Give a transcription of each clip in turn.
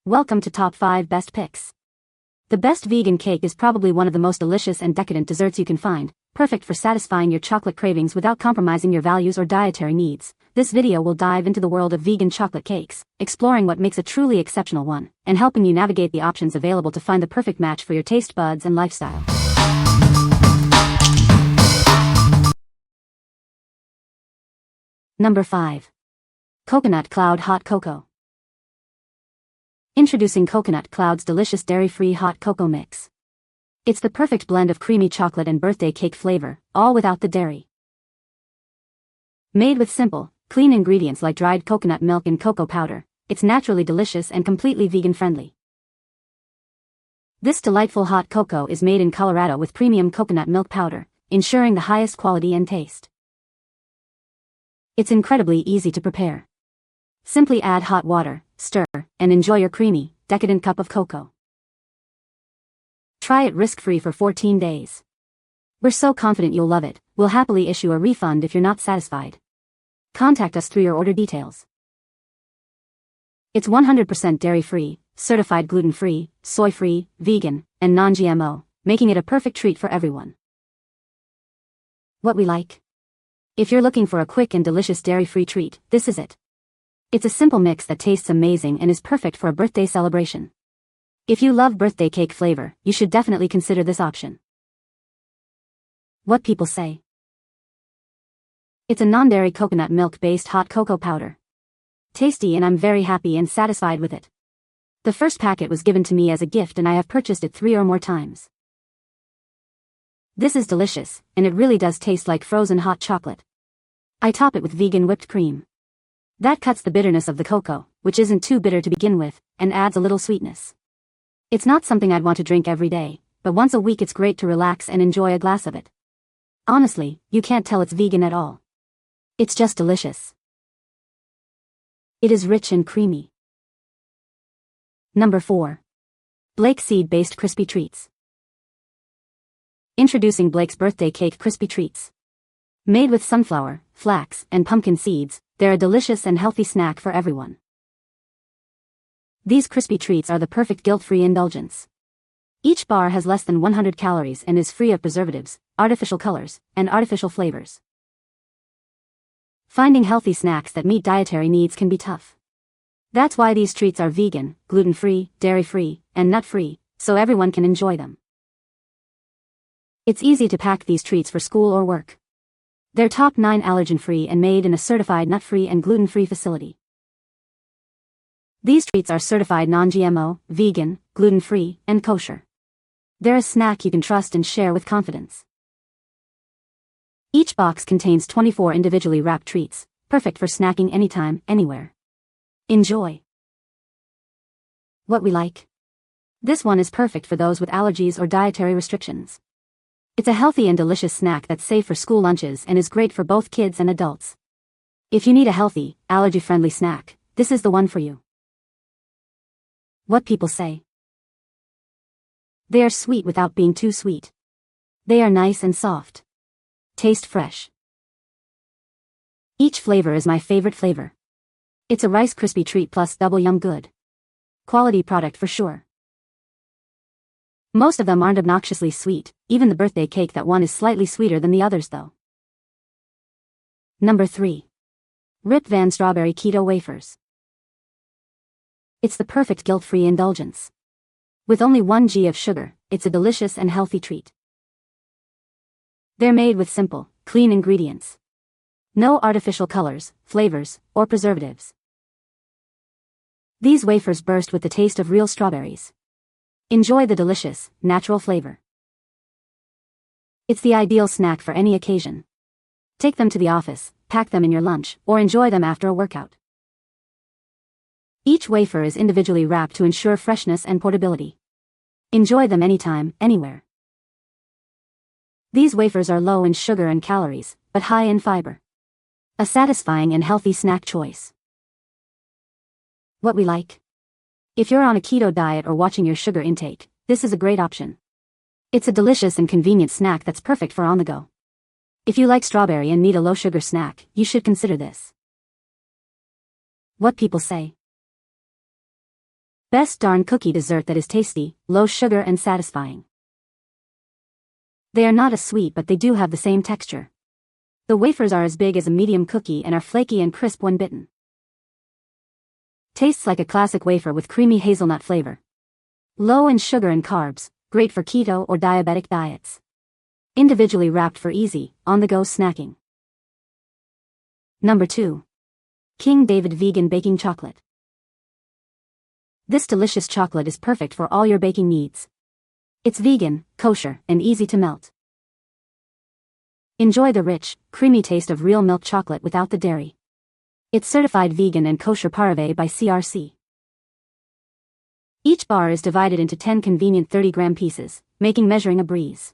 Welcome to Top 5 Best Picks. The best vegan cake is probably one of the most delicious and decadent desserts you can find, perfect for satisfying your chocolate cravings without compromising your values or dietary needs. This video will dive into the world of vegan chocolate cakes, exploring what makes a truly exceptional one, and helping you navigate the options available to find the perfect match for your taste buds and lifestyle. Number 5. Coconut Cloud Hot Cocoa. Introducing Coconut Cloud's delicious dairy-free hot cocoa mix. It's the perfect blend of creamy chocolate and birthday cake flavor, all without the dairy. Made with simple, clean ingredients like dried coconut milk and cocoa powder, it's naturally delicious and completely vegan-friendly. This delightful hot cocoa is made in Colorado with premium coconut milk powder, ensuring the highest quality and taste. It's incredibly easy to prepare. Simply add hot water, stir, and enjoy your creamy, decadent cup of cocoa. Try it risk-free for 14 days. We're so confident you'll love it, we'll happily issue a refund if you're not satisfied. Contact us through your order details. It's 100% dairy-free, certified gluten-free, soy-free, vegan, and non-GMO, making it a perfect treat for everyone. What we like? If you're looking for a quick and delicious dairy-free treat, this is it. It's a simple mix that tastes amazing and is perfect for a birthday celebration. If you love birthday cake flavor, you should definitely consider this option. What people say. It's a non-dairy coconut milk-based hot cocoa powder. Tasty, and I'm very happy and satisfied with it. The first packet was given to me as a gift and I have purchased it 3 or more times. This is delicious, and it really does taste like frozen hot chocolate. I top it with vegan whipped cream. That cuts the bitterness of the cocoa, which isn't too bitter to begin with, and adds a little sweetness. It's not something I'd want to drink every day, but once a week it's great to relax and enjoy a glass of it. Honestly, you can't tell it's vegan at all. It's just delicious. It is rich and creamy. Number 4. Blake Seed-based crispy treats. Introducing Blake's birthday cake crispy treats. Made with sunflower, flax, and pumpkin seeds, they're a delicious and healthy snack for everyone. These crispy treats are the perfect guilt-free indulgence. Each bar has less than 100 calories and is free of preservatives, artificial colors, and artificial flavors. Finding healthy snacks that meet dietary needs can be tough. That's why these treats are vegan, gluten-free, dairy-free, and nut-free, so everyone can enjoy them. It's easy to pack these treats for school or work. They're top 9 allergen-free and made in a certified nut-free and gluten-free facility. These treats are certified non-GMO, vegan, gluten-free, and kosher. They're a snack you can trust and share with confidence. Each box contains 24 individually wrapped treats, perfect for snacking anytime, anywhere. Enjoy. What we like? This one is perfect for those with allergies or dietary restrictions. It's a healthy and delicious snack that's safe for school lunches and is great for both kids and adults. If you need a healthy, allergy-friendly snack, this is the one for you. What people say. They are sweet without being too sweet. They are nice and soft. Taste fresh. Each flavor is my favorite flavor. It's a Rice Krispie treat plus double yum good. Quality product for sure. Most of them aren't obnoxiously sweet, even the birthday cake that one is slightly sweeter than the others though. Number 3. Rip Van Strawberry Keto Wafers. It's the perfect guilt-free indulgence. With only 1 g of sugar, it's a delicious and healthy treat. They're made with simple, clean ingredients. No artificial colors, flavors, or preservatives. These wafers burst with the taste of real strawberries. Enjoy the delicious, natural flavor. It's the ideal snack for any occasion. Take them to the office, pack them in your lunch, or enjoy them after a workout. Each wafer is individually wrapped to ensure freshness and portability. Enjoy them anytime, anywhere. These wafers are low in sugar and calories, but high in fiber. A satisfying and healthy snack choice. What we like? If you're on a keto diet or watching your sugar intake, this is a great option. It's a delicious and convenient snack that's perfect for on the go. If you like strawberry and need a low-sugar snack, you should consider this. What people say. Best darn cookie dessert that is tasty, low sugar and satisfying. They are not as sweet but they do have the same texture. The wafers are as big as a medium cookie and are flaky and crisp when bitten. Tastes like a classic wafer with creamy hazelnut flavor. Low in sugar and carbs, great for keto or diabetic diets. Individually wrapped for easy, on-the-go snacking. Number 2. King David Vegan Baking Chocolate. This delicious chocolate is perfect for all your baking needs. It's vegan, kosher, and easy to melt. Enjoy the rich, creamy taste of real milk chocolate without the dairy. It's certified vegan and kosher parve by CRC. Each bar is divided into 10 convenient 30-gram pieces, making measuring a breeze.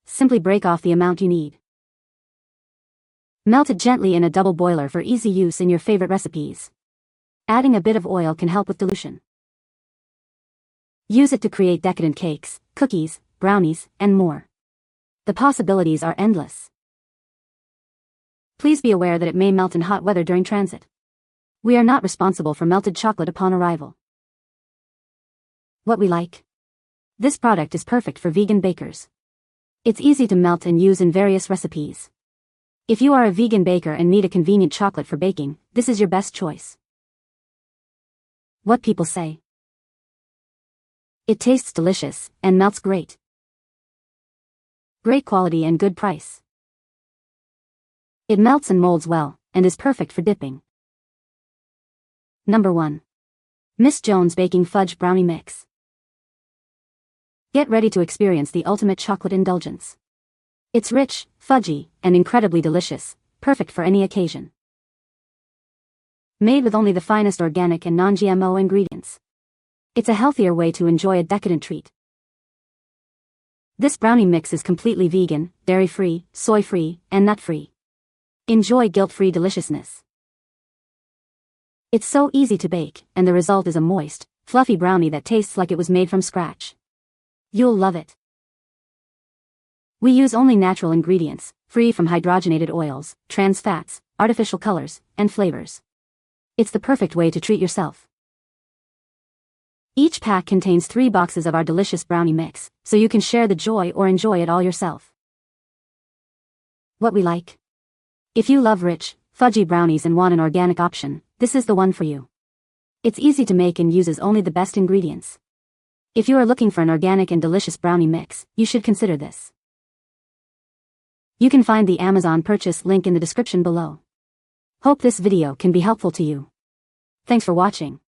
Simply break off the amount you need. Melt it gently in a double boiler for easy use in your favorite recipes. Adding a bit of oil can help with dilution. Use it to create decadent cakes, cookies, brownies, and more. The possibilities are endless. Please be aware that it may melt in hot weather during transit. We are not responsible for melted chocolate upon arrival. What we like. This product is perfect for vegan bakers. It's easy to melt and use in various recipes. If you are a vegan baker and need a convenient chocolate for baking, this is your best choice. What people say. It tastes delicious and melts great. Great quality and good price. It melts and molds well, and is perfect for dipping. Number 1. Miss Jones Baking Fudge Brownie Mix. Get ready to experience the ultimate chocolate indulgence. It's rich, fudgy, and incredibly delicious, perfect for any occasion. Made with only the finest organic and non-GMO ingredients. It's a healthier way to enjoy a decadent treat. This brownie mix is completely vegan, dairy-free, soy-free, and nut-free. Enjoy guilt-free deliciousness. It's so easy to bake, and the result is a moist, fluffy brownie that tastes like it was made from scratch. You'll love it. We use only natural ingredients, free from hydrogenated oils, trans fats, artificial colors, and flavors. It's the perfect way to treat yourself. Each pack contains 3 boxes of our delicious brownie mix, so you can share the joy or enjoy it all yourself. What we like. If you love rich, fudgy brownies and want an organic option, this is the one for you. It's easy to make and uses only the best ingredients. If you are looking for an organic and delicious brownie mix, you should consider this. You can find the Amazon purchase link in the description below. Hope this video can be helpful to you. Thanks for watching.